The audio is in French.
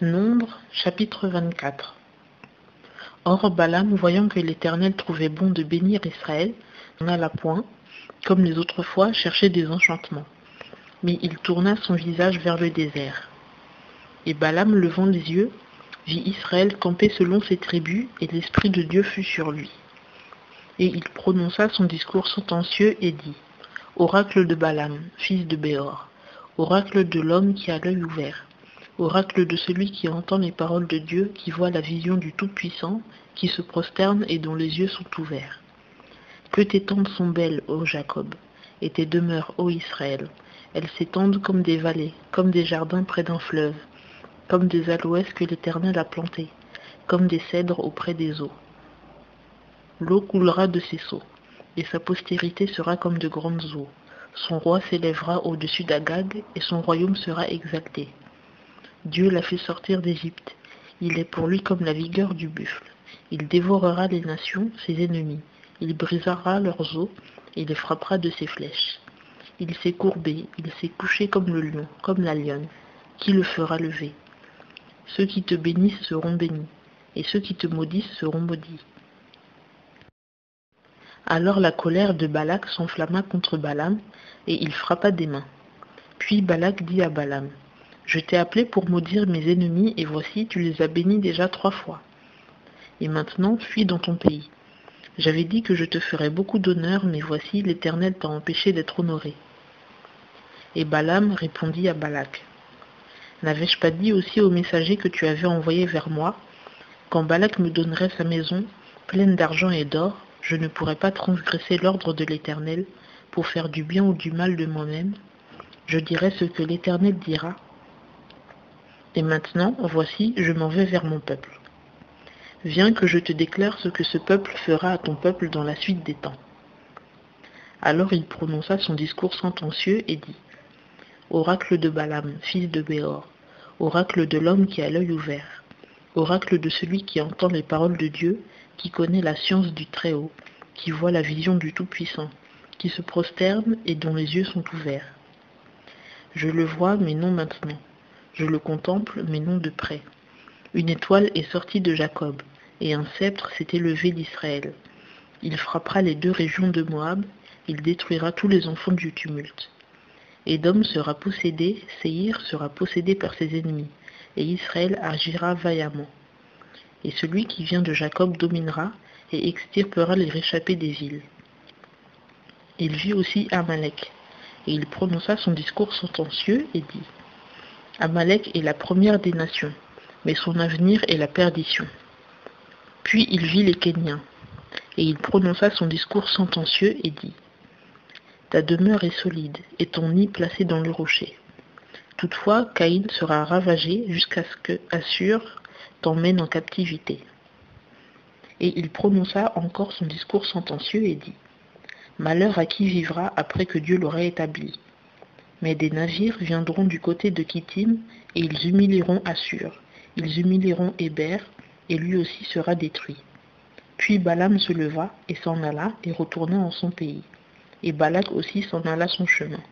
Nombre, chapitre 24. Or Balaam, voyant que l'Éternel trouvait bon de bénir Israël, n'en alla point, comme les autres fois, chercher des enchantements. Mais il tourna son visage vers le désert. Et Balaam, levant les yeux, vit Israël camper selon ses tribus, et l'Esprit de Dieu fut sur lui. Et il prononça son discours sentencieux et dit, Oracle de Balaam, fils de Béor, oracle de l'homme qui a l'œil ouvert, oracle de celui qui entend les paroles de Dieu, qui voit la vision du Tout-Puissant, qui se prosterne et dont les yeux sont ouverts. Que tes tentes sont belles, ô Jacob, et tes demeures, ô Israël. Elles s'étendent comme des vallées, comme des jardins près d'un fleuve, comme des aloès que l'Éternel a plantés, comme des cèdres auprès des eaux. L'eau coulera de ses seaux, et sa postérité sera comme de grandes eaux. Son roi s'élèvera au-dessus d'Agag, et son royaume sera exalté. Dieu l'a fait sortir d'Égypte. Il est pour lui comme la vigueur du buffle. Il dévorera les nations, ses ennemis. Il brisera leurs os et les frappera de ses flèches. Il s'est courbé, il s'est couché comme le lion, comme la lionne. Qui le fera lever? Ceux qui te bénissent seront bénis, et ceux qui te maudissent seront maudits. Alors la colère de Balak s'enflamma contre Balaam, et il frappa des mains. Puis Balak dit à Balaam, je t'ai appelé pour maudire mes ennemis, et voici, tu les as bénis déjà 3 fois. Et maintenant, fuis dans ton pays. J'avais dit que je te ferais beaucoup d'honneur, mais voici, l'Éternel t'a empêché d'être honoré. Et Balaam répondit à Balak, n'avais-je pas dit aussi au messager que tu avais envoyé vers moi, quand Balak me donnerait sa maison, pleine d'argent et d'or, je ne pourrais pas transgresser l'ordre de l'Éternel, pour faire du bien ou du mal de moi-même. Je dirai ce que l'Éternel dira. Et maintenant, voici, je m'en vais vers mon peuple. Viens que je te déclare ce que ce peuple fera à ton peuple dans la suite des temps. Alors il prononça son discours sentencieux et dit, oracle de Balaam, fils de Béor, oracle de l'homme qui a l'œil ouvert, oracle de celui qui entend les paroles de Dieu, qui connaît la science du Très-Haut, qui voit la vision du Tout-Puissant, qui se prosterne et dont les yeux sont ouverts. Je le vois, mais non maintenant. Je le contemple, mais non de près. Une étoile est sortie de Jacob, et un sceptre s'est élevé d'Israël. Il frappera les 2 régions de Moab, il détruira tous les enfants du tumulte. Édom sera possédé, Séhir sera possédé par ses ennemis, et Israël agira vaillamment. Et celui qui vient de Jacob dominera, et extirpera les réchappés des villes. Il vit aussi Amalek, et il prononça son discours sentencieux et dit, Amalek est la première des nations, mais son avenir est la perdition. Puis il vit les Kéniens, et il prononça son discours sentencieux et dit, ta demeure est solide, et ton nid placé dans le rocher. Toutefois, Caïn sera ravagé jusqu'à ce que Assur t'emmène en captivité. Et il prononça encore son discours sentencieux et dit, malheur à qui vivra après que Dieu l'aura établi. Mais des navires viendront du côté de Kittim, et ils humilieront Assur, ils humilieront Héber, et lui aussi sera détruit. Puis Balaam se leva, et s'en alla, et retourna en son pays. Et Balak aussi s'en alla son chemin.